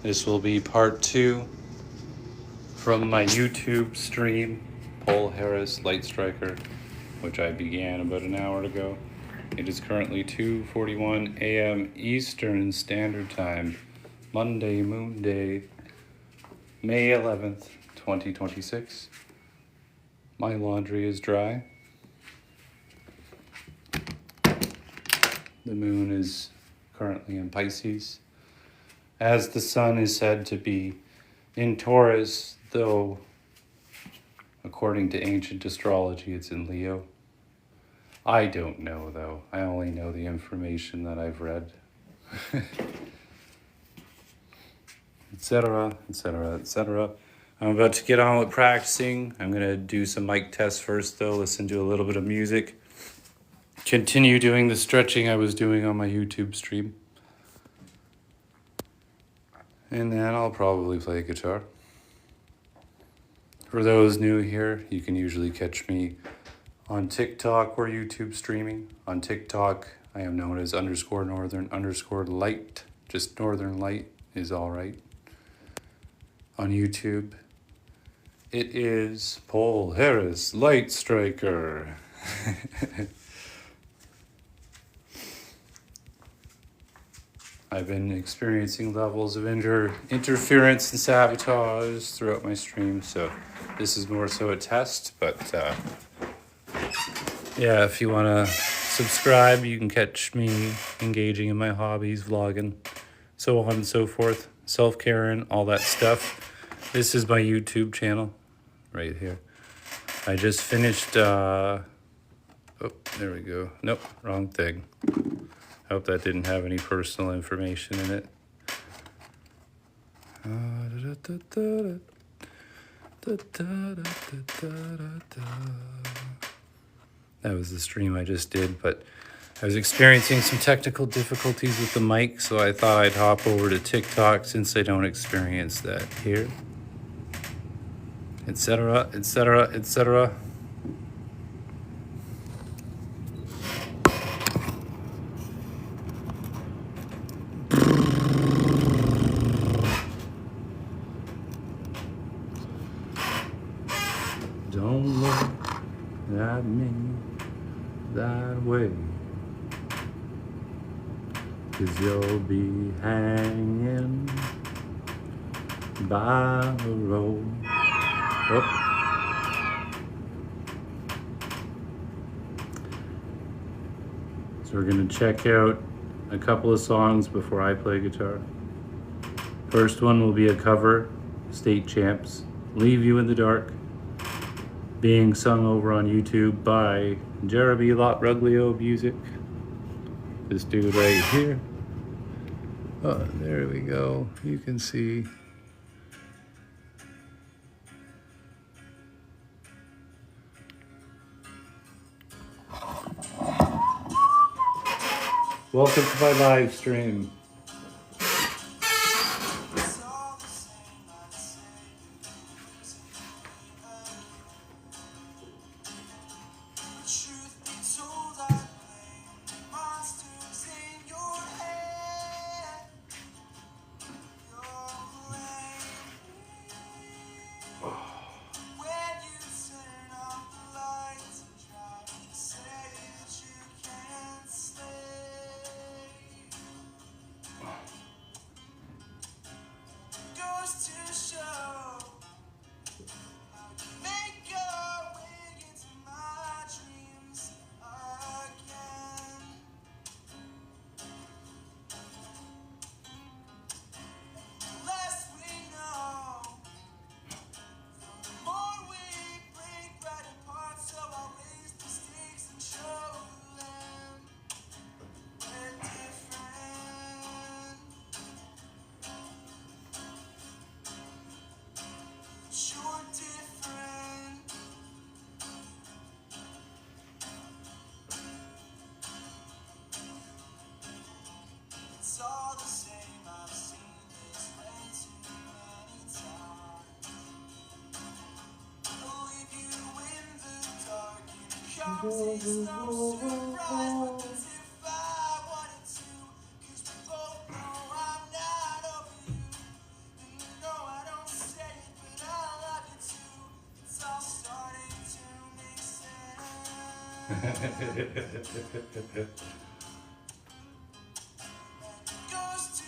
This will be part 2 from my YouTube stream, Poul Heirus LyteStryker, which I began about an hour ago. It is currently 2:41 a.m. Eastern Standard Time, Monday, Moon Day, May 11th, 2026. My laundry is dry. The moon is currently in Pisces, as the sun is said to be in Taurus, though according to ancient astrology it's in Leo. I don't know, though. I only know the information that I've read. Etc., etc., etc. I'm about to get on with practicing. I'm going to do some mic tests first, though, listen to a little bit of music. Continue doing the stretching I was doing on my YouTube stream. And then I'll probably play guitar. For those new here, you can usually catch me on TikTok or YouTube streaming. On TikTok, I am known as _northern_light. Just Northern Light is all right. On YouTube, it is Poul Heirus LyteStryker. I've been experiencing levels of interference and sabotage throughout my stream, so this is more so a test, but yeah, if you want to subscribe, you can catch me engaging in my hobbies, vlogging, so on and so forth, self-caring, all that stuff. This is my YouTube channel right here. I just finished, oh, there we go. Nope, wrong thing. I hope that didn't have any personal information in it. That was the stream I just did, but I was experiencing some technical difficulties with the mic, so I thought I'd hop over to TikTok since I don't experience that here. Etc., etc., etc. Don't look at me that way, 'cause you'll be hanging by the road. Oh. So we're gonna check out a couple of songs before I play guitar. First one will be a cover, State Champs, Leave You in the Dark, being sung over on YouTube by Jeremy Lotruglio Music. This dude right here. Oh, there we go. You can see. Welcome to my live stream.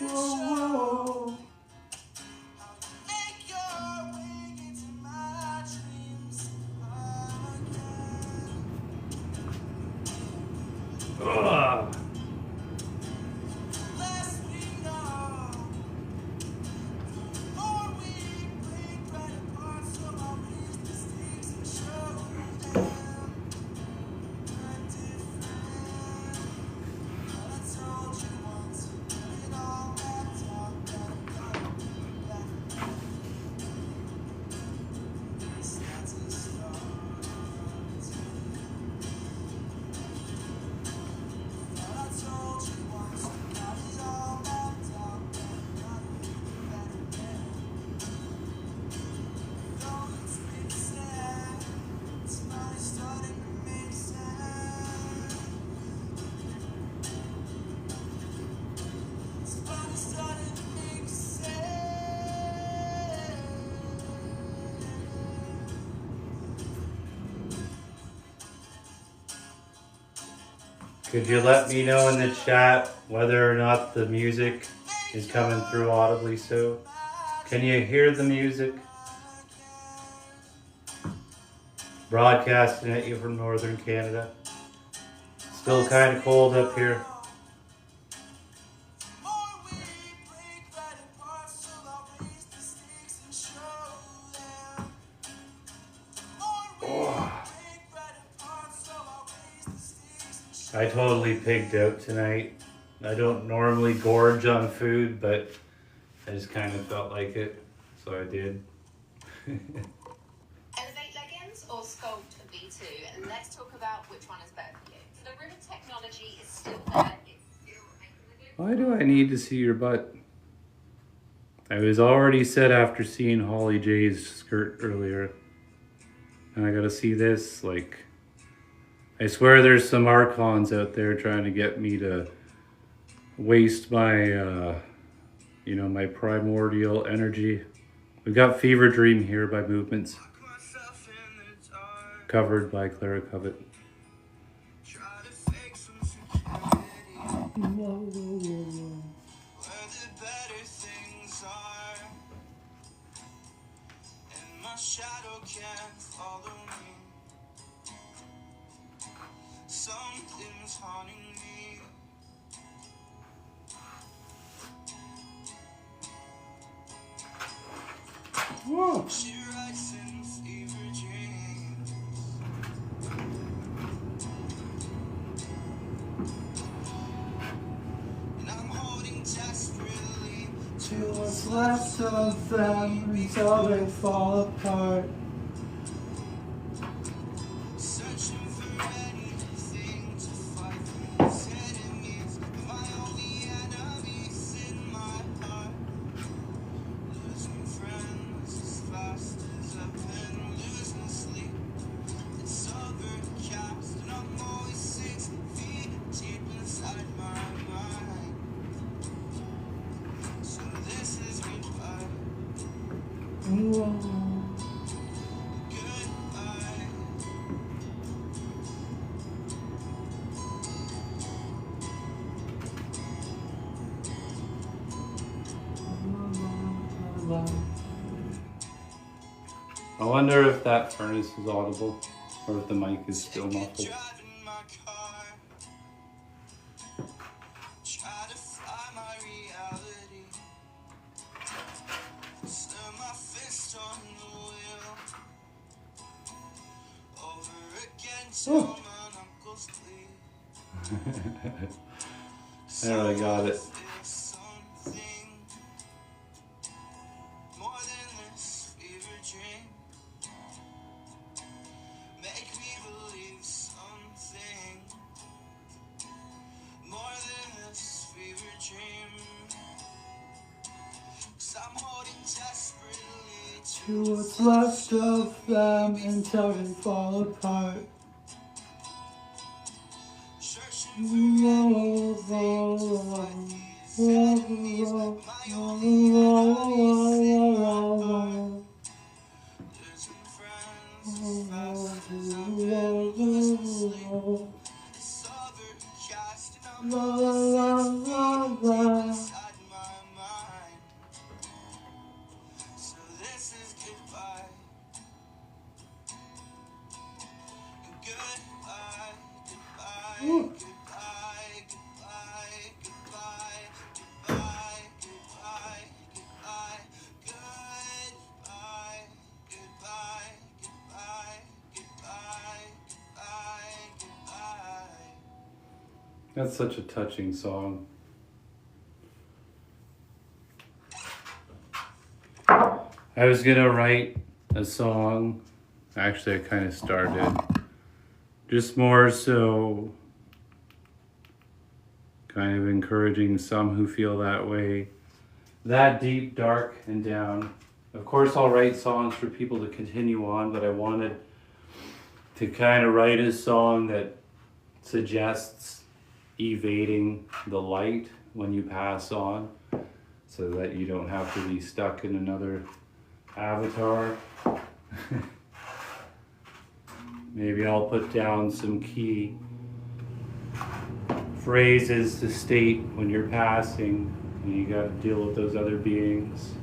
Whoa. Ugh. Could you let me know in the chat whether or not the music is coming through audibly so? Can you hear the music? Broadcasting at you from northern Canada. Still kind of cold up here. I totally pigged out tonight. I don't normally gorge on food, but I just kind of felt like it, so I did. Elevate leggings or sculpt for V2, and let's talk about which one is better for you. So the river technology is still there. It's still making the difference. Why do I need to see your butt? I was already set after seeing Holly J's skirt earlier. And I gotta see this, like... I swear there's some archons out there trying to get me to waste my, my primordial energy. We've got Fever Dream here by Movements, covered by Clara Covet. Something's haunting me. Whoa. She writes in fever dreams. And I'm holding desperately to what's left of them until they fall apart. I wonder if that furnace is audible, or if the mic is still muffled. Oh. There, I got it. To what's left of them until they fall apart. La la la la la. Inside my mind. So this is goodbye. Goodbye, goodbye, goodbye, goodbye, goodbye, goodbye, goodbye, goodbye, goodbye, goodbye, goodbye, goodbye, goodbye, goodbye. That's such a touching song. I was gonna write a song. Actually, I kind of started. Just more so kind of encouraging some who feel that way. That deep, dark, and down. Of course, I'll write songs for people to continue on, but I wanted to kind of write a song that suggests evading the light when you pass on, so that you don't have to be stuck in another avatar. Maybe I'll put down some key phrases to state when you're passing and you gotta deal with those other beings.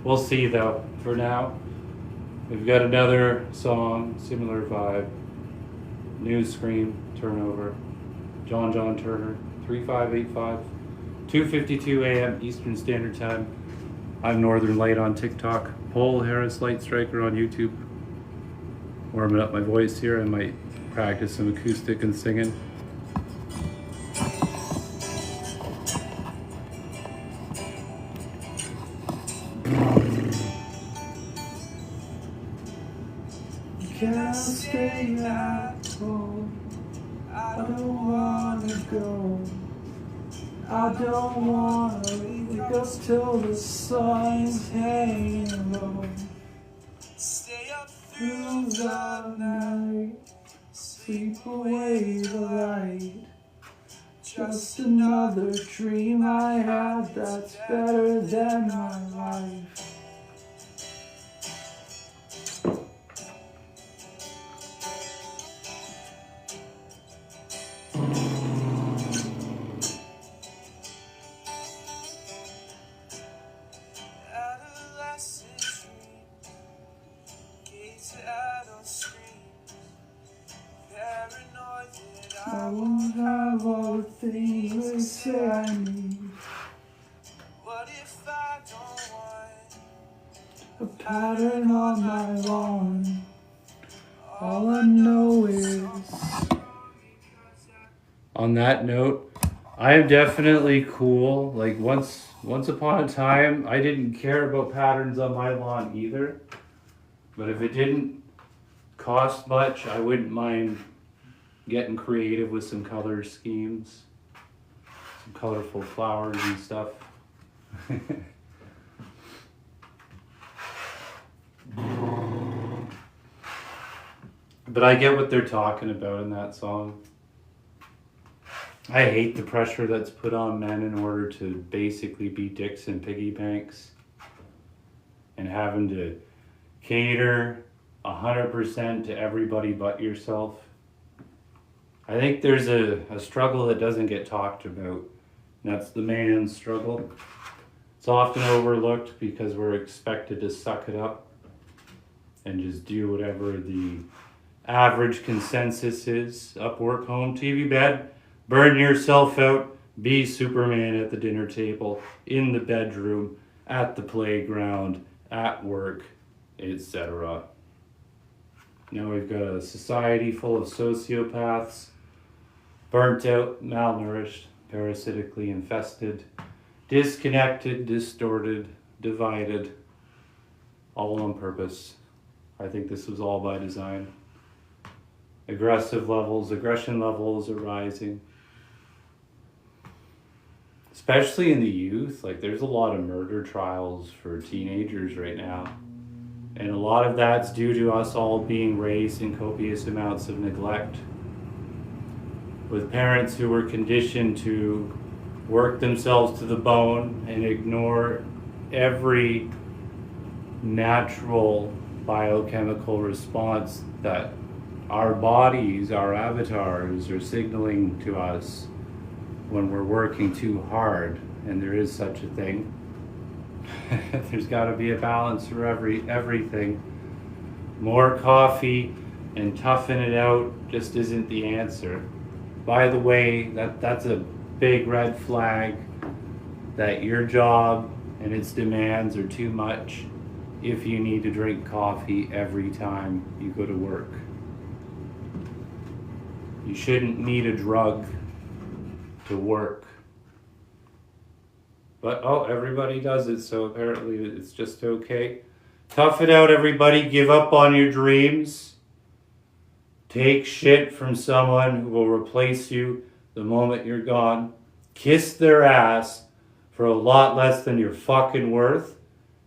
We'll see though. For now, we've got another song, similar vibe. New Scream, Turnover. John Turner, 3585, 2:52 a.m. Eastern Standard Time. I'm Northern Light on TikTok. Poul Heirus LyteStryker on YouTube. Warming up my voice here. I might practice some acoustic and singing. Can't stay at home. I don't wanna go. I don't wanna leave. It goes till the sun's hanging low. Stay up through the night. Sleep away the light. Just another dream I had that's better than my life. I won't have all the things they say I need. What if I don't want a pattern on my lawn? All I know is... On that note, I am definitely cool. Like once upon a time, I didn't care about patterns on my lawn either. But if it didn't cost much, I wouldn't mind getting creative with some color schemes, some colorful flowers and stuff. But I get what they're talking about in that song. I hate the pressure that's put on men in order to basically be dicks and piggy banks and having to cater 100% to everybody but yourself. I think there's a struggle that doesn't get talked about, and that's the man's struggle. It's often overlooked because we're expected to suck it up and just do whatever the average consensus is. Up, work, home, TV, bed, burn yourself out, be Superman at the dinner table, in the bedroom, at the playground, at work, etc. Now we've got a society full of sociopaths, burnt out, malnourished, parasitically infested, disconnected, distorted, divided, all on purpose. I think this was all by design. Aggression levels are rising. Especially in the youth, like there's a lot of murder trials for teenagers right now. And a lot of that's due to us all being raised in copious amounts of neglect, with parents who were conditioned to work themselves to the bone and ignore every natural biochemical response that our bodies, our avatars, are signaling to us when we're working too hard, and there is such a thing. There's got to be a balance for everything. More coffee and toughing it out just isn't the answer. By the way, that's a big red flag that your job and its demands are too much if you need to drink coffee every time you go to work. You shouldn't need a drug to work. But everybody does it, so apparently it's just okay. Tough it out, everybody. Give up on your dreams. Take shit from someone who will replace you the moment you're gone. Kiss their ass for a lot less than you're fucking worth,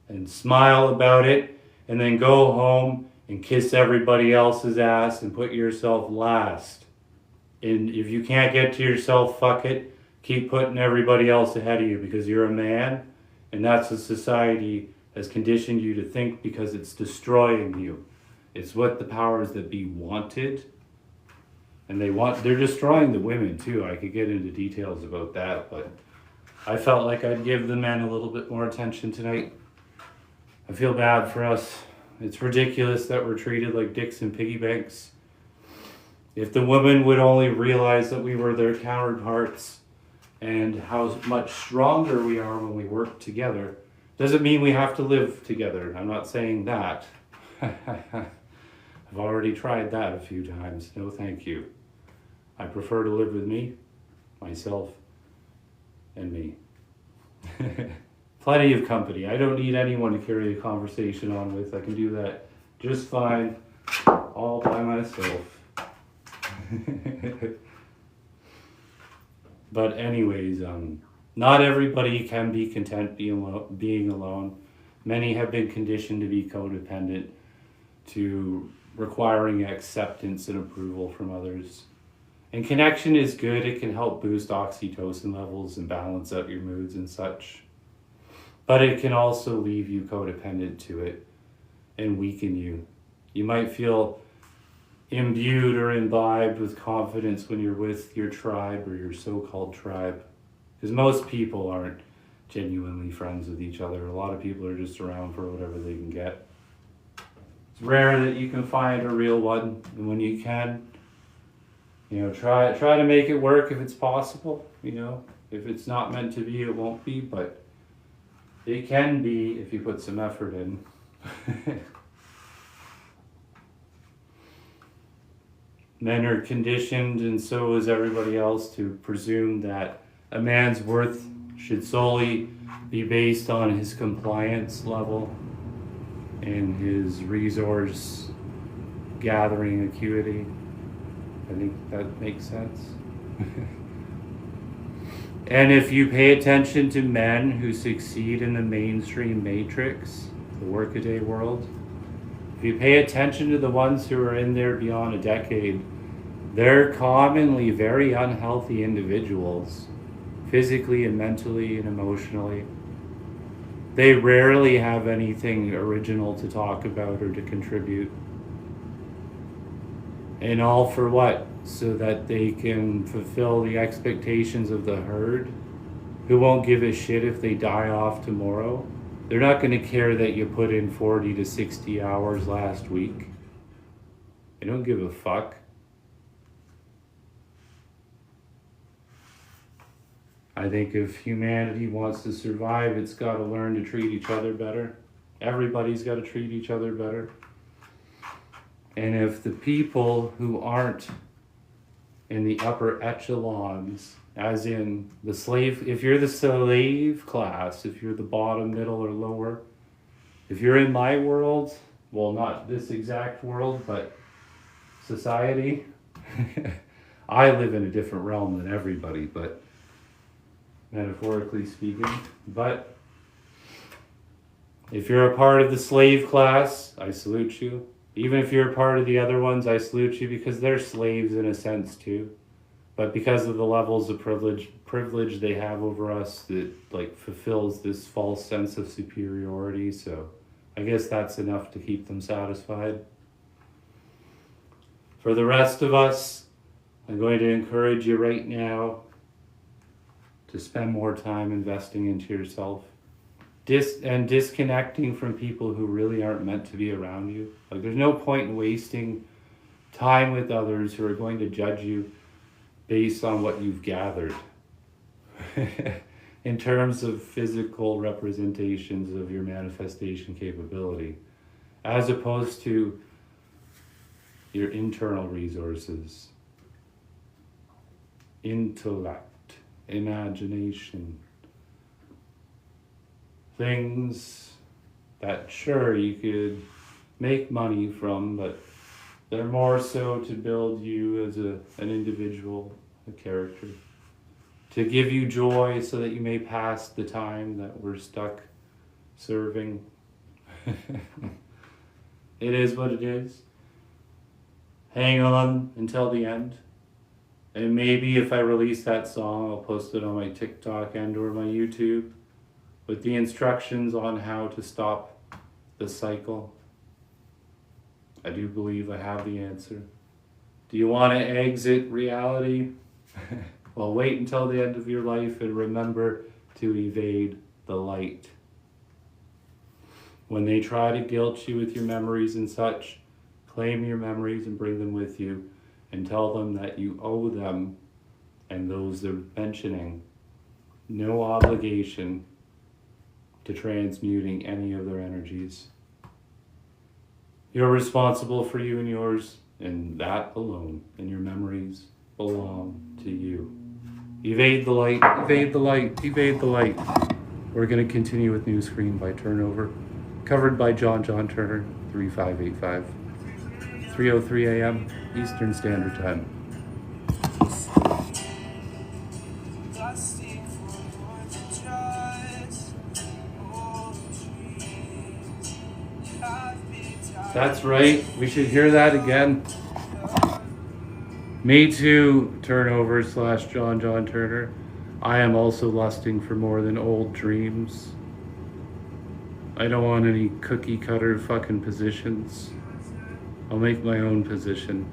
and smile about it, and then go home and kiss everybody else's ass and put yourself last. And if you can't get to yourself, fuck it. Keep putting everybody else ahead of you because you're a man, and that's what society has conditioned you to think because it's destroying you. It's what the powers that be wanted. And they're destroying the women too. I could get into details about that, but I felt like I'd give the men a little bit more attention tonight. I feel bad for us. It's ridiculous that we're treated like dicks and piggy banks. If the women would only realize that we were their counterparts and how much stronger we are when we work together, doesn't mean we have to live together. I'm not saying that. I've already tried that a few times. No, thank you. I prefer to live with me, myself, and me. Plenty of company. I don't need anyone to carry a conversation on with. I can do that just fine, all by myself. But anyways, not everybody can be content being alone. Many have been conditioned to be codependent, to requiring acceptance and approval from others. And connection is good. It can help boost oxytocin levels and balance out your moods and such. But it can also leave you codependent to it and weaken you. You might feel imbued or imbibed with confidence when you're with your tribe or your so-called tribe. Because most people aren't genuinely friends with each other. A lot of people are just around for whatever they can get. It's rare that you can find a real one, and when you can, try to make it work if it's possible. If it's not meant to be, it won't be, but it can be if you put some effort in. Men are conditioned, and so is everybody else, to presume that a man's worth should solely be based on his compliance level and his resource gathering acuity. I think that makes sense. And if you pay attention to men who succeed in the mainstream matrix, the workaday world, if you pay attention to the ones who are in there beyond a decade, they're commonly very unhealthy individuals, physically and mentally and emotionally. They rarely have anything original to talk about or to contribute. And all for what? So that they can fulfill the expectations of the herd, who won't give a shit if they die off tomorrow. They're not going to care that you put in 40 to 60 hours last week. They don't give a fuck. I think if humanity wants to survive, it's got to learn to treat each other better. Everybody's got to treat each other better. And if the people who aren't in the upper echelons, as in the slave, if you're the slave class, if you're the bottom, middle, or lower, if you're in my world, well, not this exact world, but society, I live in a different realm than everybody, but metaphorically speaking. But if you're a part of the slave class, I salute you. Even if you're a part of the other ones, I salute you, because they're slaves in a sense too. But because of the levels of privilege they have over us, that fulfills this false sense of superiority. So I guess that's enough to keep them satisfied. For the rest of us, I'm going to encourage you right now to spend more time investing into yourself. Disconnecting from people who really aren't meant to be around you. Like, there's no point in wasting time with others who are going to judge you based on what you've gathered in terms of physical representations of your manifestation capability, as opposed to your internal resources, intellect, imagination, things that sure you could make money from, but they're more so to build you as an individual, a character, to give you joy so that you may pass the time that we're stuck serving. It is what it is. Hang on until the end. And maybe if I release that song, I'll post it on my TikTok and or my YouTube with the instructions on how to stop the cycle. I do believe I have the answer. Do you want to exit reality? Well, wait until the end of your life and remember to evade the light. When they try to guilt you with your memories and such, claim your memories and bring them with you and tell them that you owe them and those they're mentioning no obligation to transmuting any of their energies. You're responsible for you and yours, and that alone, and your memories belong to you. Evade the light, evade the light, evade the light. We're going to continue with New Screen by Turnover, covered by John Turner, 3585, 3:03 a.m. Eastern Standard Time. That's right, we should hear that again. Me too, Turnover / John Turner. I am also lusting for more than old dreams. I don't want any cookie cutter fucking positions. I'll make my own position.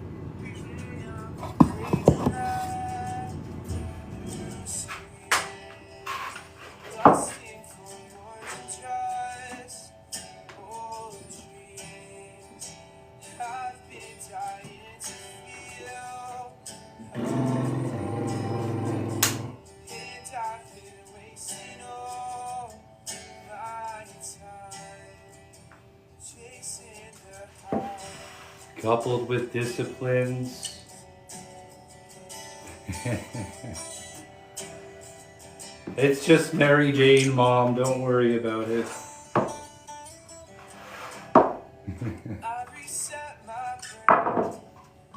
Coupled with disciplines. It's just Mary Jane, Mom. Don't worry about it. I reset my brain.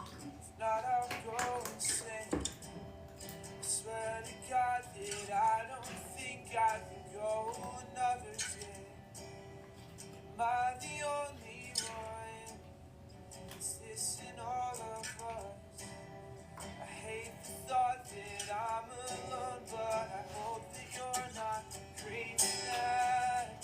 If not, I'll go insane. I swear to God that I don't think I can go another day. Am I the only one? Is this in all of us? I hate the thought that I'm alone, but I hope that you're not craving that.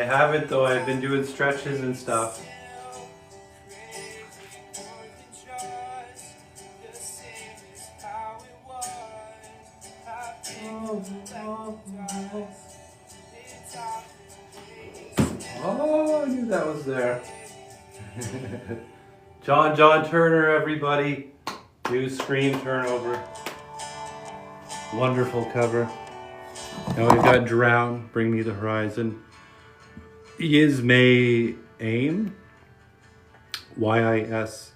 haven't though. I've been doing stretches and stuff. Oh, I knew that was there. John Turner, everybody. New Scream Turnover. Wonderful cover. Now we've got Drown, Bring Me the Horizon. Yismay Aim. YISMAYAIM.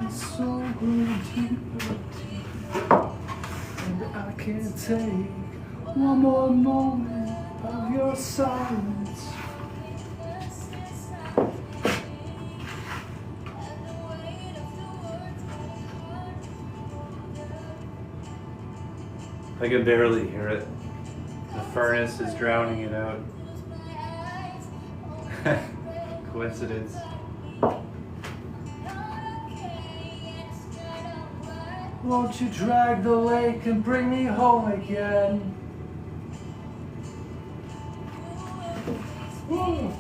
So deeper, and I can't take one more moment of your silence. I can barely hear it. The furnace is drowning it out. Coincidence. Won't you drag the lake and bring me home again? Woo.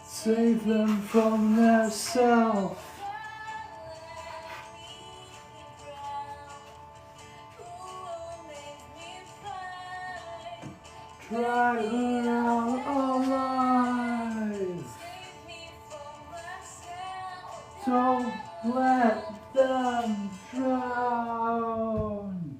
Save them from their self. Drag her out alive. Don't let them drown.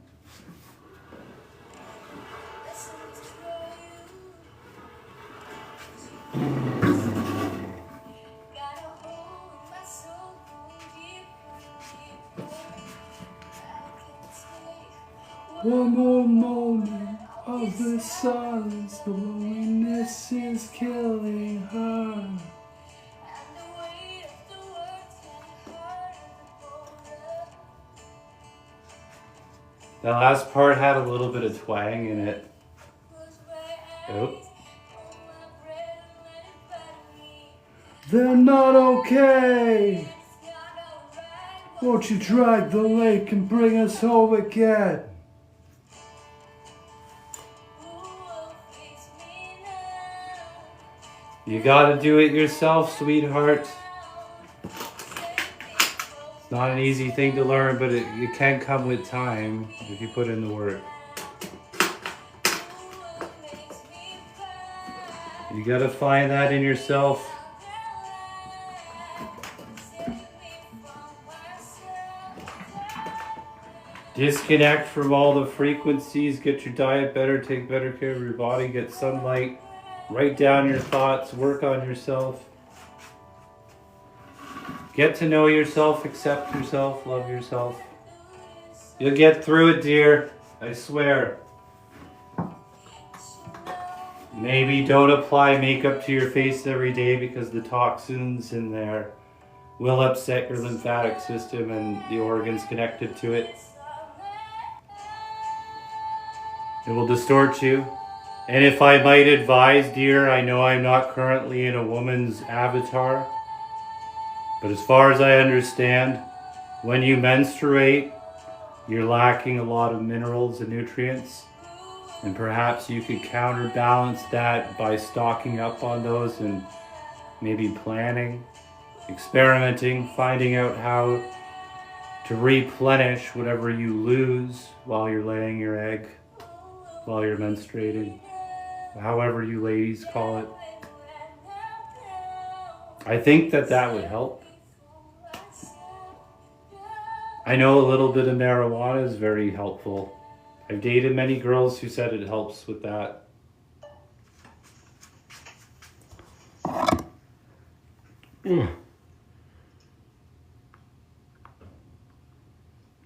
One more moment of the silence, the loneliness is killing her. That last part had a little bit of twang in it. Oh. They're not okay. Won't you drag the lake and bring us home again? You gotta do it yourself, sweetheart. It's not an easy thing to learn, but it can come with time if you put in the work. You gotta find that in yourself. Disconnect from all the frequencies, get your diet better, take better care of your body, get sunlight, write down your thoughts, work on yourself. Get to know yourself, accept yourself, love yourself. You'll get through it, dear. I swear. Maybe don't apply makeup to your face every day because the toxins in there will upset your lymphatic system and the organs connected to it. It will distort you. And if I might advise, dear, I know I'm not currently in a woman's avatar, but as far as I understand, when you menstruate, you're lacking a lot of minerals and nutrients, and perhaps you could counterbalance that by stocking up on those and maybe planning, experimenting, finding out how to replenish whatever you lose while you're laying your egg, while you're menstruating, however you ladies call it. I think that would help. I know a little bit of marijuana is very helpful. I've dated many girls who said it helps with that.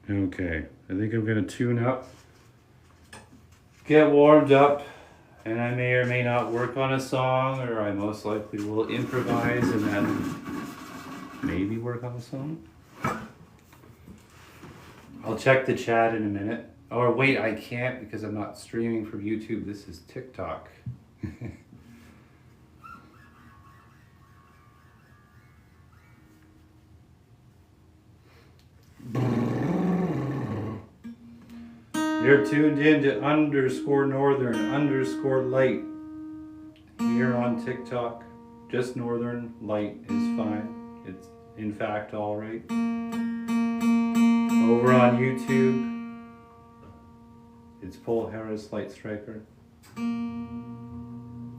Okay, I think I'm gonna tune up, get warmed up, And I may or may not work on a song, or I most likely will improvise and then maybe work on a song. I'll check the chat in a minute. Or wait, I can't because I'm not streaming from YouTube. This is TikTok. You're tuned in to _northern_light here on TikTok. Just northern light is fine. It's in fact all right. Over on YouTube, it's Poul Heirus LyteStryker.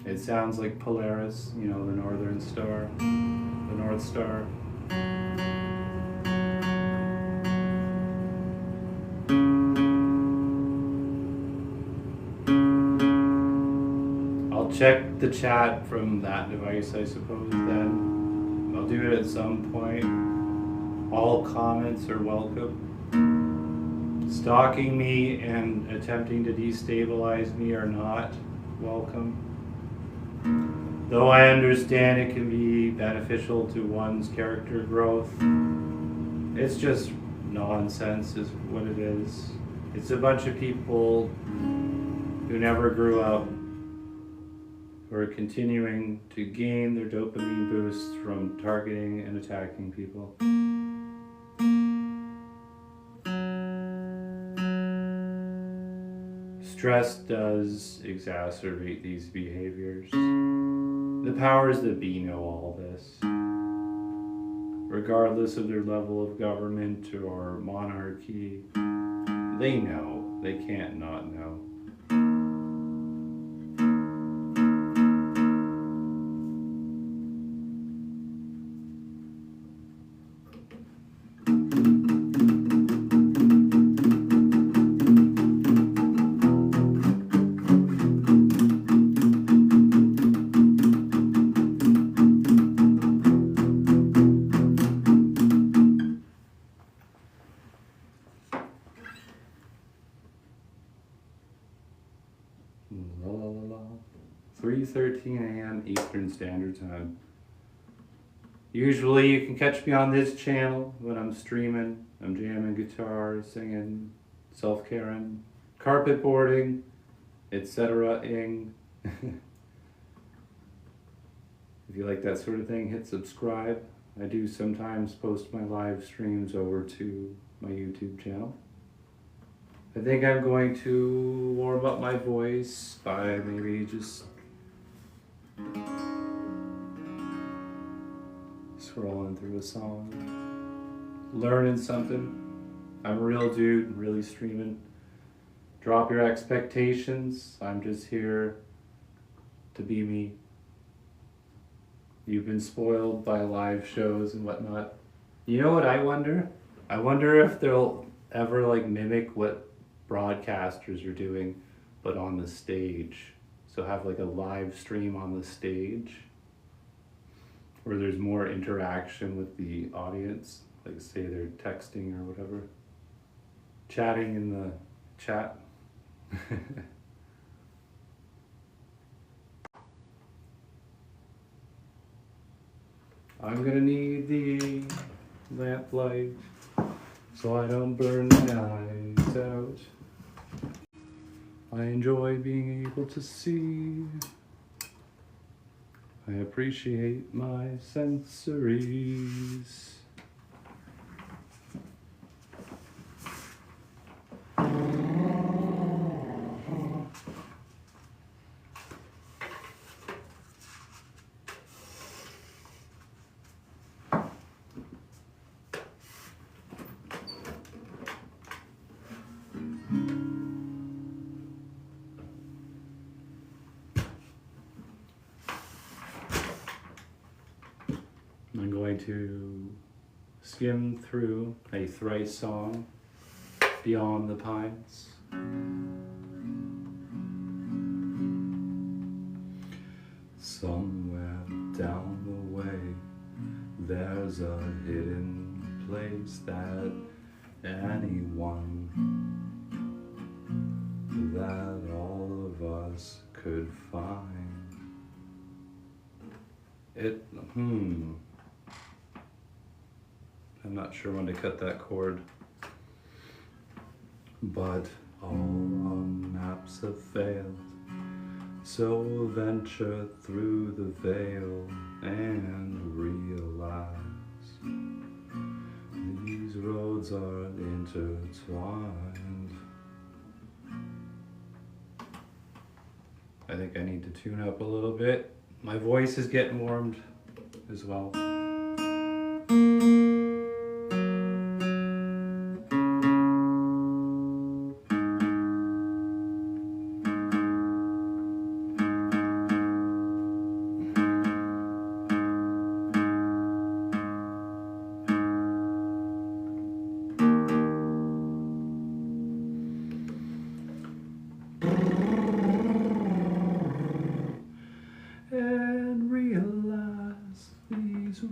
It sounds like Polaris, you know, the northern star, the North Star. Check the chat from that device, I suppose, then. I'll do it at some point. All comments are welcome. Stalking me and attempting to destabilize me are not welcome. Though I understand it can be beneficial to one's character growth, it's just nonsense is what it is. It's a bunch of people who never grew up, who are continuing to gain their dopamine boosts from targeting and attacking people. Stress does exacerbate these behaviors. The powers that be know all this. Regardless of their level of government or monarchy, they know. They can't not know. La la la la. 3:13 a.m. Eastern Standard Time. Usually you can catch me on this channel when I'm streaming. I'm jamming guitar, singing, self-caring, carpet boarding, etc.ing. If you like that sort of thing, hit subscribe. I do sometimes post my live streams over to my YouTube channel. I think I'm going to warm up my voice by maybe just scrolling through a song, learning something. I'm a real dude, really streaming. Drop your expectations. I'm just here to be me. You've been spoiled by live shows and whatnot. You know what I wonder? I wonder if they'll ever like mimic what broadcasters are doing, but on the stage. So have like a live stream on the stage where there's more interaction with the audience, like say they're texting or whatever, chatting in the chat. I'm gonna need the lamp light so I don't burn my eyes out. I enjoy being able to see. I appreciate my sensories. I'm going to skim through a Thrice song, Beyond the Pines. Somewhere down the way, there's a hidden place that anyone, that all of us could find. I'm not sure when to cut that chord. But all our maps have failed, so venture through the veil and realize these roads are intertwined. I think I need to tune up a little bit. My voice is getting warmed as well.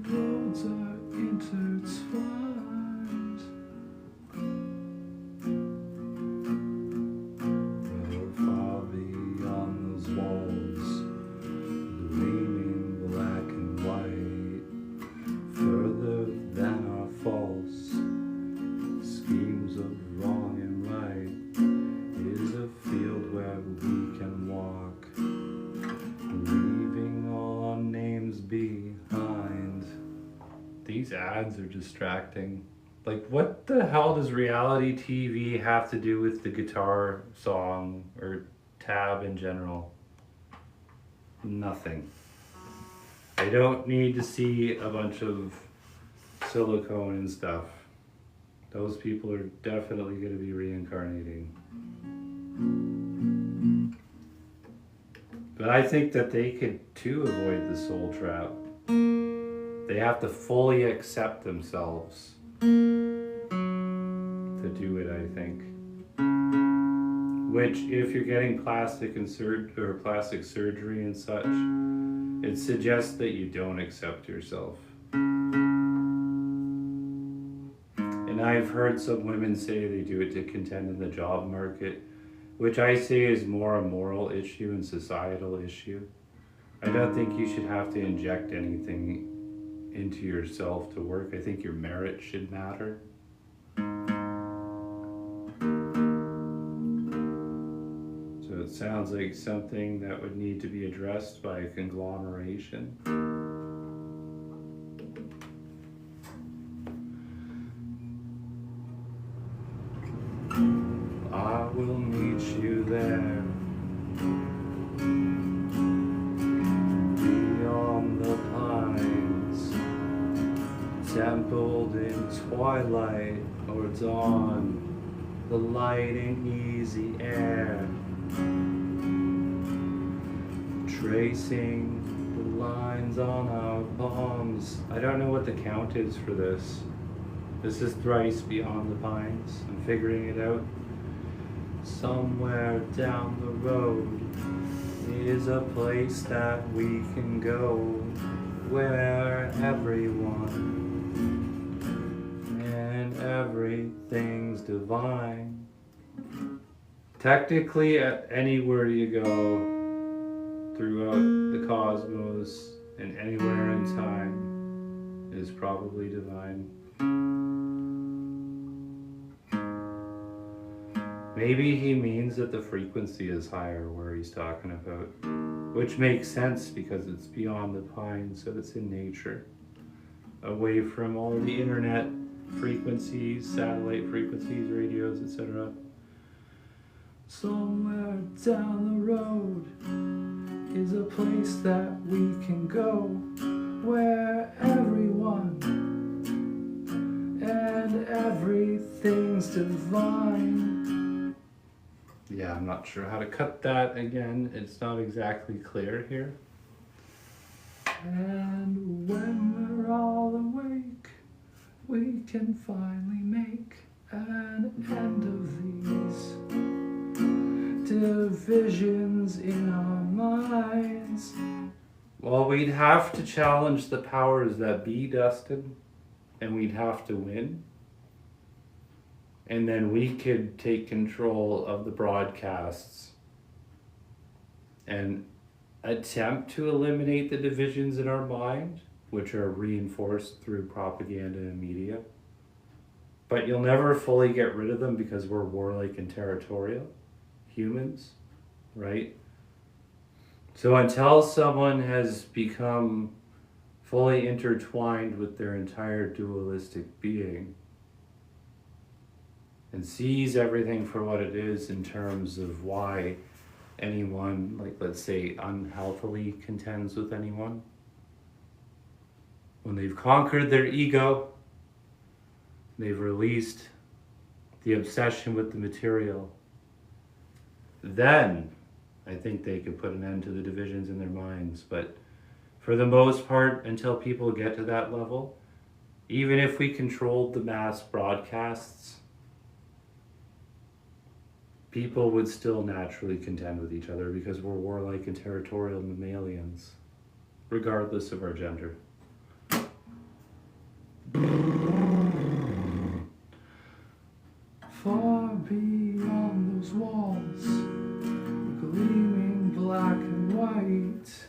Roads are intertwined. We're far beyond those walls, gleaming black and white, further than our false schemes of wrong and right is a field where we can walk, leaving all our names behind. These ads are distracting. Like, what the hell does reality TV have to do with the guitar song or tab in general? Nothing. I don't need to see a bunch of silicone and stuff. Those people are definitely going to be reincarnating. But I think that they could too avoid the soul trap. They have to fully accept themselves to do it, I think. Which, if you're getting plastic surgery and such, it suggests that you don't accept yourself. And I've heard some women say they do it to contend in the job market, which I say is more a moral issue and societal issue. I don't think you should have to inject anything into yourself to work. I think your merit should matter. So it sounds like something that would need to be addressed by a conglomeration. I will meet you there, beyond the pines, templed in twilight or dawn, the light and easy air, tracing the lines on our palms. I don't know what the count is for this. This is Thrice Beyond the Pines. I'm figuring it out. Somewhere down the road is a place that we can go, where everyone and everything's divine. Technically, anywhere you go throughout the cosmos and anywhere in time is probably divine. Maybe he means that the frequency is higher where he's talking about, which makes sense because it's beyond the pines, so it's in nature, away from all the internet frequencies, satellite frequencies, radios, etc. Somewhere down the road is a place that we can go, where everyone and everything's divine. Yeah, I'm not sure how to cut that again. It's not exactly clear here. And when we're all awake, we can finally make an end of these divisions in our minds. Well, we'd have to challenge the powers that be, Dustin, and we'd have to win. And then we could take control of the broadcasts and attempt to eliminate the divisions in our mind, which are reinforced through propaganda and media. But you'll never fully get rid of them because we're warlike and territorial humans, right? So until someone has become fully intertwined with their entire dualistic being and sees everything for what it is in terms of why anyone, like let's say, unhealthily contends with anyone, when they've conquered their ego, they've released the obsession with the material, then I think they could put an end to the divisions in their minds. But for the most part, until people get to that level, even if we controlled the mass broadcasts, people would still naturally contend with each other because we're warlike and territorial mammalians, regardless of our gender. Far beyond those walls, gleaming black and white.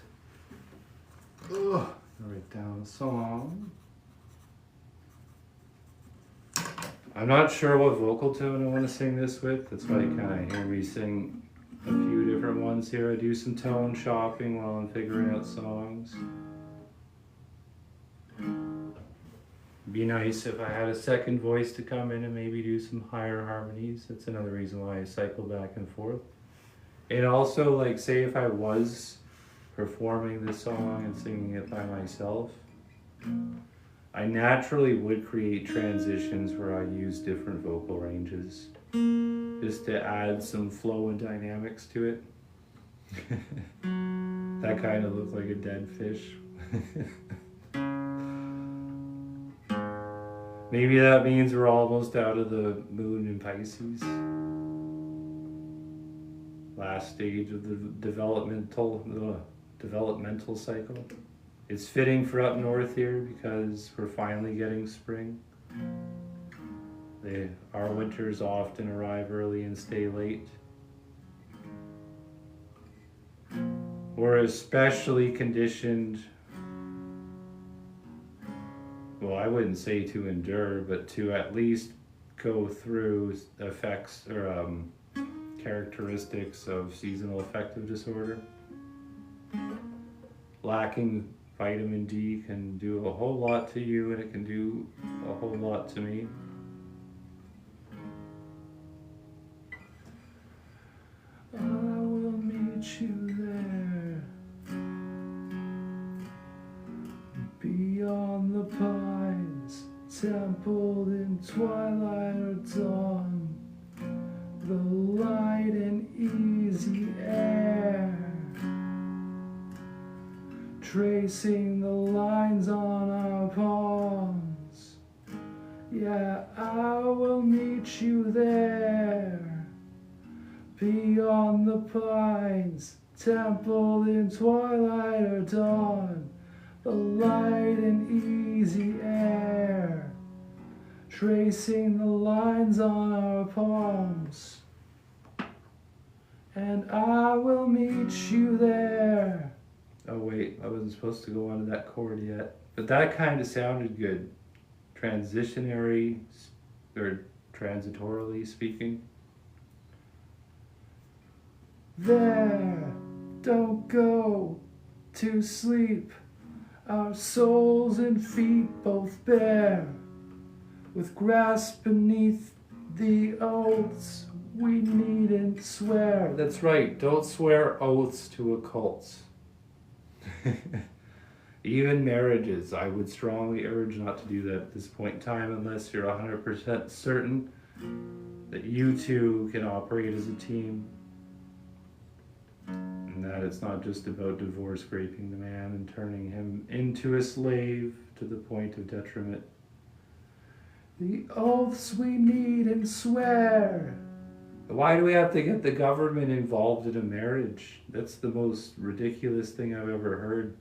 Ugh. Write down a song. I'm not sure what vocal tone I want to sing this with. That's why you kind of hear me sing a few different ones here. I do some tone shopping while I'm figuring out songs. Be nice if I had a second voice to come in and maybe do some higher harmonies. That's another reason why I cycle back and forth. And also, like, say if I was performing this song and singing it by myself, I naturally would create transitions where I use different vocal ranges just to add some flow and dynamics to it. That kind of looks like a dead fish. Maybe that means we're almost out of the moon in Pisces. Last stage of the developmental cycle. It's fitting for up north here because we're finally getting spring. Our winters often arrive early and stay late. We're especially conditioned, well, I wouldn't say to endure, but to at least go through effects or characteristics of seasonal affective disorder. Lacking vitamin D can do a whole lot to you, and it can do a whole lot to me. I will meet you there, beyond the pines, templed in twilight or dawn, the light and easy air, tracing the lines on our palms. Yeah, I will meet you there, beyond the pines, templed in twilight or dawn, the light and easy air, tracing the lines on our palms. And I will meet you there. Oh wait, I wasn't supposed to go on to that chord yet. But that kind of sounded good. Transitionary, or transitorily speaking. There, don't go to sleep. Our souls and feet both bare, with grass beneath the oaths we needn't swear. That's right, don't swear oaths to occults. Even marriages, I would strongly urge not to do that at this point in time unless you're 100% certain that you two can operate as a team. And that it's not just about divorce raping the man and turning him into a slave to the point of detriment. The oaths we need and swear. Why do we have to get the government involved in a marriage? That's the most ridiculous thing I've ever heard.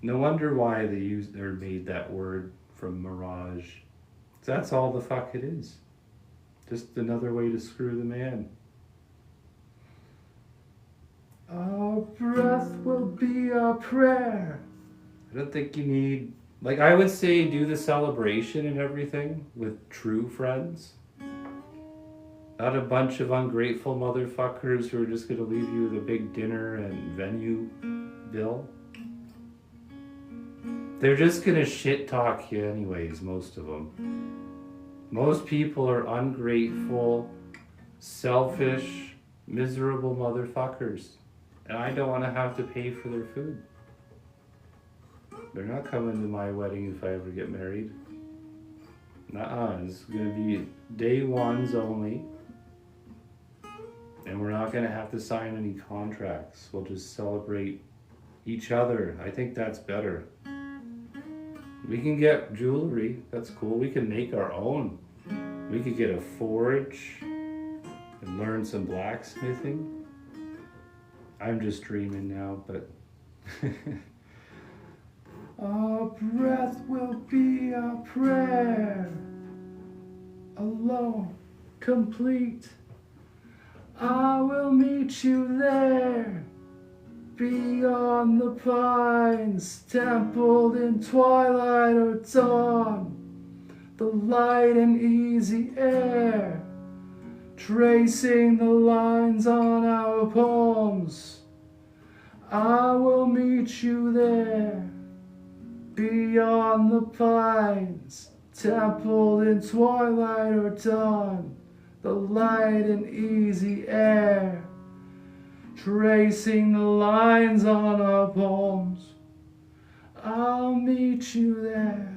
No wonder why they used or made that word from mirage. That's all the fuck it is. Just another way to screw the man. Our breath will be our prayer. I don't think you need, like, I would say do the celebration and everything with true friends. Not a bunch of ungrateful motherfuckers who are just gonna leave you with a big dinner and venue bill. They're just gonna shit talk you anyways, most of them. Most people are ungrateful, selfish, miserable motherfuckers. And I don't want to have to pay for their food. They're not coming to my wedding if I ever get married. Nuh-uh, it's gonna be day ones only. And we're not gonna have to sign any contracts. We'll just celebrate each other. I think that's better. We can get jewelry, that's cool. We can make our own. We could get a forge and learn some blacksmithing. I'm just dreaming now, but Our breath will be our prayer. Alone, complete. I will meet you there. Beyond the pines, templed in twilight or dawn. The light and easy air, tracing the lines on our palms. I will meet you there. Beyond the pines, templed in twilight or dawn, the light and easy air, tracing the lines on our palms. I'll meet you there.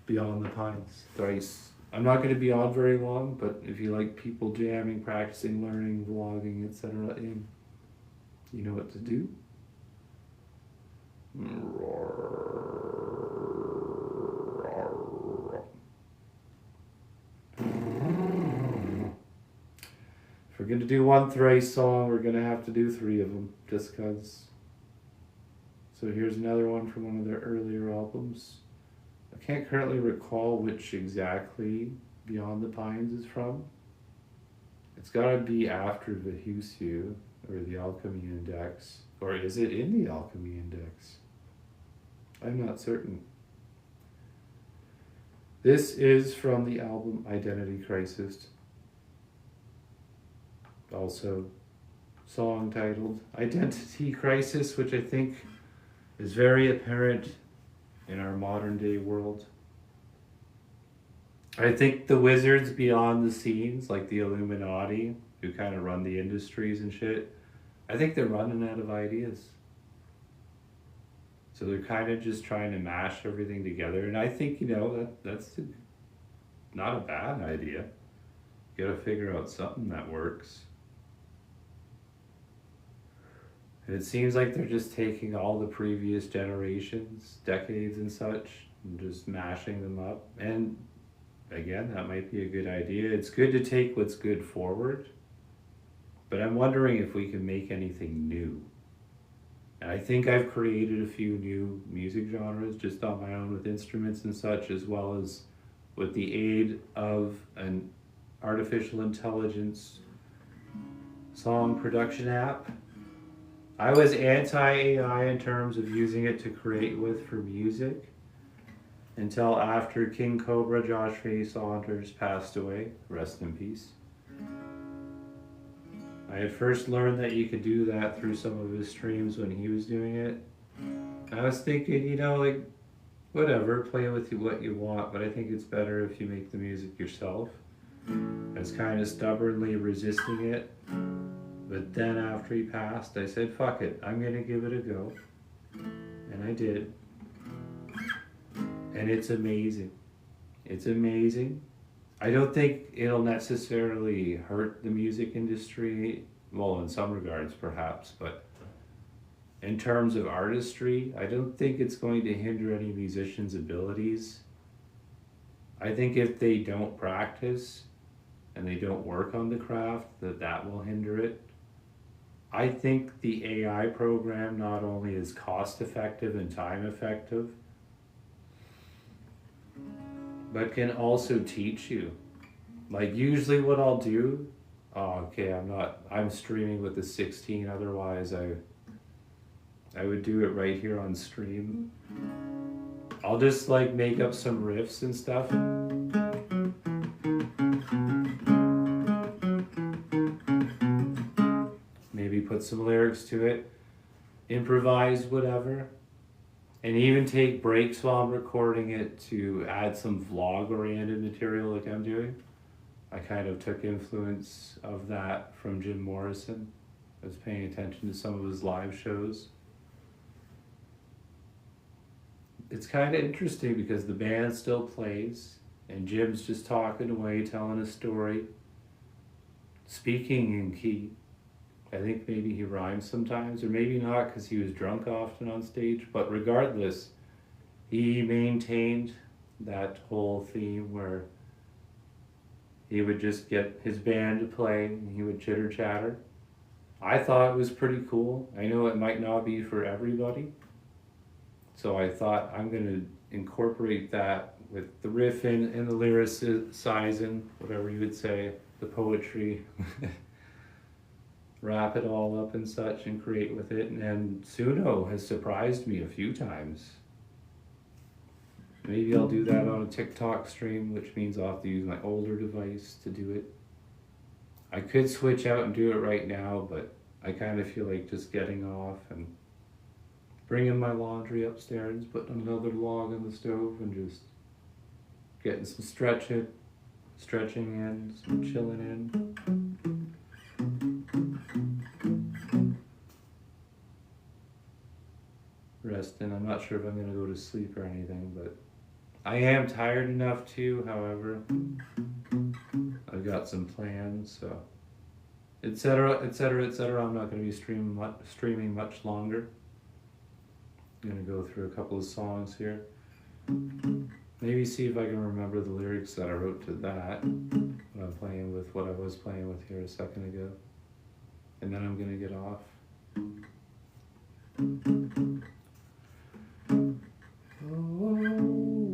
Beyond the Pines, Thrice. I'm not going to be on very long, but if you like people jamming, practicing, learning, vlogging, etc., you know what to do. If we're going to do one Thrice song, we're going to have to do 3 of them, just because. So here's another one from one of their earlier albums. I can't currently recall which exactly Beyond the Pines is from. It's got to be after the Husu or the Alchemy Index. Or is it in the Alchemy Index? I'm not certain. This is from the album Identity Crisis. Also, song titled Identity Crisis, which I think is very apparent in our modern day world. I think the wizards beyond the scenes, like the Illuminati, who kind of run the industries and shit, I think they're running out of ideas. So they're kind of just trying to mash everything together. And I think, that's not a bad idea. You gotta figure out something that works. And it seems like they're just taking all the previous generations, decades and such, and just mashing them up. And again, that might be a good idea. It's good to take what's good forward, but I'm wondering if we can make anything new. And I think I've created a few new music genres just on my own with instruments and such, as well as with the aid of an artificial intelligence song production app. I was anti-AI in terms of using it to create with for music until after King Cobra Josh Ray Saunders passed away, rest in peace. I had first learned that you could do that through some of his streams when he was doing it. I was thinking, whatever, play with what you want, but I think it's better if you make the music yourself. I was kind of stubbornly resisting it. But then after he passed, I said, fuck it, I'm going to give it a go. And I did. And it's amazing. It's amazing. I don't think it'll necessarily hurt the music industry. Well, in some regards, perhaps. But in terms of artistry, I don't think it's going to hinder any musician's abilities. I think if they don't practice and they don't work on the craft, that will hinder it. I think the AI program not only is cost effective and time effective, but can also teach you. Like usually what I'll do Oh, okay, I'm streaming with the 16, otherwise I would do it right here on stream. I'll just like make up some riffs and stuff. Maybe put some lyrics to it, improvise whatever, and even take breaks while I'm recording it to add some vlog-oriented material like I'm doing. I kind of took influence of that from Jim Morrison. I was paying attention to some of his live shows. It's kind of interesting because the band still plays and Jim's just talking away, telling a story, speaking in key. I think maybe he rhymes sometimes, or maybe not because he was drunk often on stage, but regardless, he maintained that whole theme where he would just get his band to play and he would chitter chatter. I thought it was pretty cool. I know it might not be for everybody. So I thought I'm going to incorporate that with the riff and the lyricizing, whatever you would say, the poetry, wrap it all up and such and create with it. And Suno has surprised me a few times. Maybe I'll do that on a TikTok stream, which means I'll have to use my older device to do it. I could switch out and do it right now, but I kind of feel like just getting off and bringing my laundry upstairs, putting another log on the stove and just getting some stretching in, some chilling in. Resting. I'm not sure if I'm going to go to sleep or anything, but I am tired enough to, however. I've got some plans, so etc., etc., etc. I'm not going to be streaming much longer. I'm going to go through a couple of songs here. Maybe see if I can remember the lyrics that I wrote to that. What I was playing with here a second ago. And then I'm going to get off. Oh,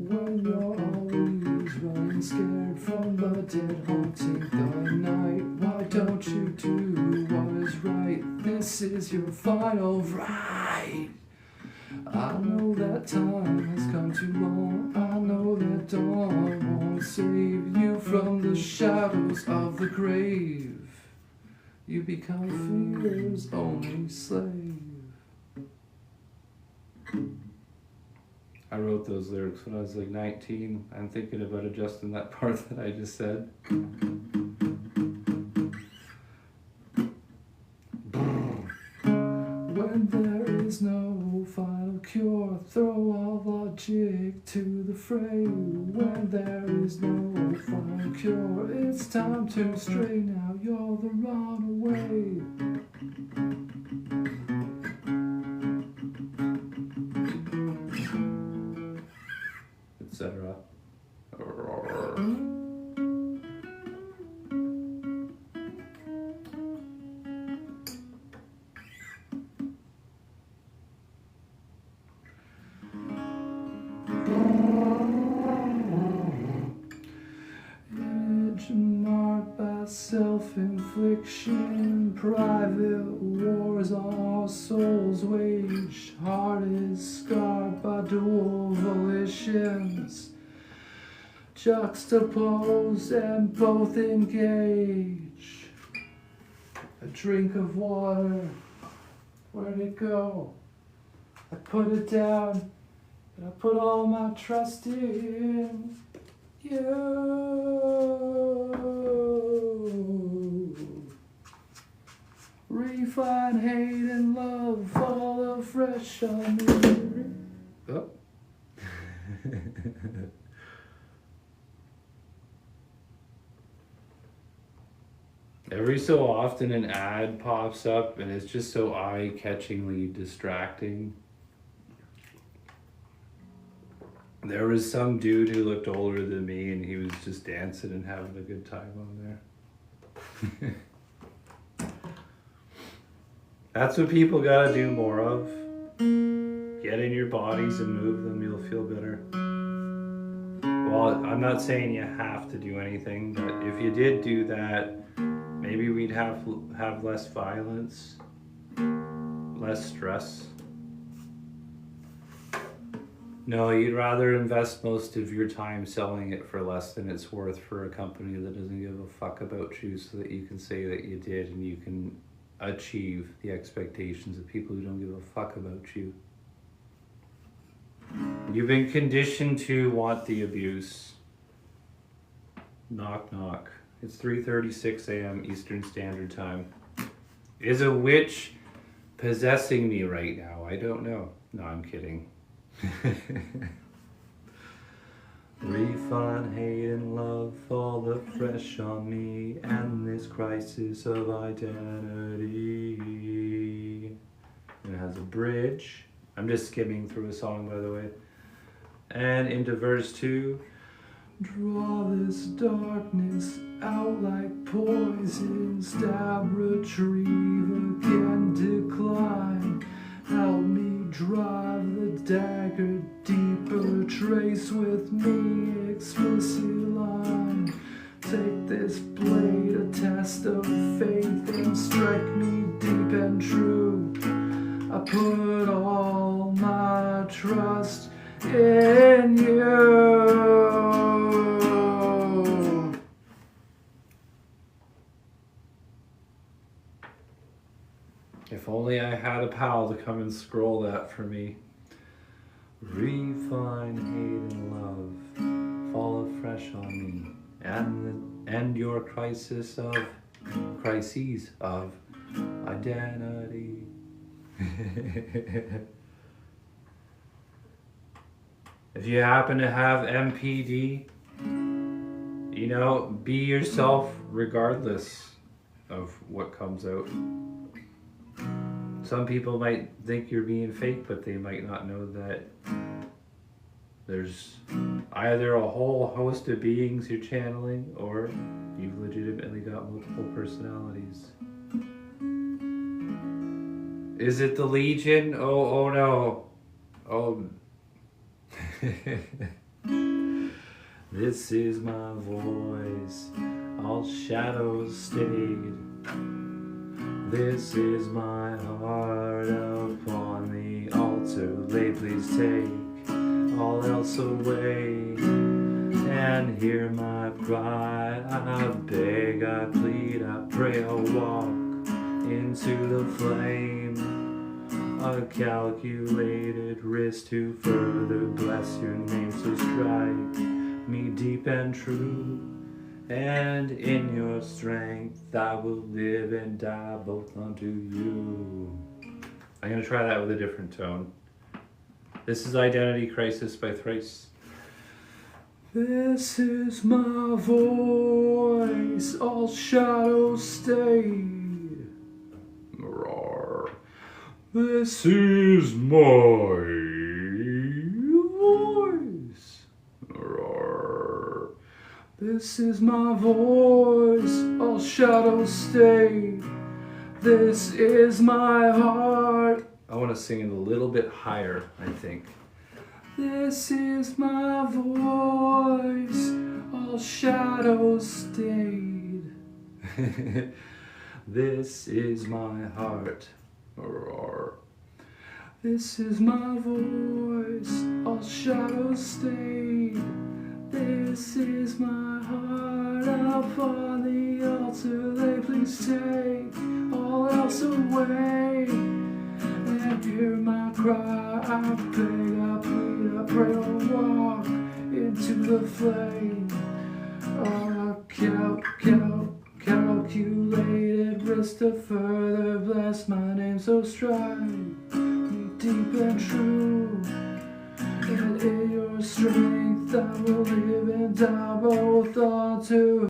when you're always running scared from the dead haunting the night, why don't you do what is right? This is your final right. I know that time has come too long. I know that dawn won't save you from the shadows of the grave. You become fear's only slave. I wrote those lyrics when I was like 19. I'm thinking about adjusting that part that I just said. When there is no final cure, throw all logic to the fray. When there is no final cure, it's time to stray. Now you're the runaway. Etc. Image marked by self-infliction, private wars our souls wage. Heart is scarred by dual volitions, juxtaposed and both engage. A drink of water, where'd it go? I put it down, and I put all my trust in you. Refine hate and love, fall afresh on me. Oh. Every so often an ad pops up and it's just so eye-catchingly distracting. There was some dude who looked older than me and he was just dancing and having a good time on there. That's what people gotta do more of. Get in your bodies and move them, you'll feel better. Well, I'm not saying you have to do anything, but if you did do that, maybe we'd have less violence, less stress. No, you'd rather invest most of your time selling it for less than it's worth for a company that doesn't give a fuck about you, so that you can say that you did and you can achieve the expectations of people who don't give a fuck about you. You've been conditioned to want the abuse. Knock, knock. It's 3:36 a.m. Eastern Standard Time. Is a witch possessing me right now? I don't know. No, I'm kidding. Refine hate and love, all the fresh on me, and this crisis of identity. And it has a bridge. I'm just skimming through a song, by the way. And into verse 2. Draw this darkness out like poison, stab, retrieve, again decline. Help me drive the dagger deeper, trace with me explicit line. Take this blade, a test of faith, and strike me deep and true. I put all my trust in you. If only I had a pal to come and scroll that for me. Refine hate and love, fall afresh on me, and your crises of identity. If you happen to have MPD, you know, be yourself regardless of what comes out. Some people might think you're being fake, but they might not know that there's either a whole host of beings you're channeling, or you've legitimately got multiple personalities. Is it the Legion? Oh no. Oh. This is my voice, all shadows stayed. This is my heart upon the altar. Lay, please take all else away, and hear my cry. I beg, I plead, I pray, I'll walk into the flame. A calculated risk to further bless your name. So strike me deep and true, and in your strength I will live and die both unto you. I'm going to try that with a different tone. This is Identity Crisis by Thrice. This is my voice, all shadows stay. Roar. This is my voice. Roar. This is my voice, all shadows stay. This is my heart. I want to sing it a little bit higher, I think. This is my voice, all shadows stayed. This is my heart. Roar. This is my voice, all shadows stayed. This is my heart upon the altar. Lay, please take all else away, and hear my cry. I beg, I plead, I pray, I'll walk into the flame. Calculated risk to further bless my name. So strike me deep and true, and in your strength I will live and die both unto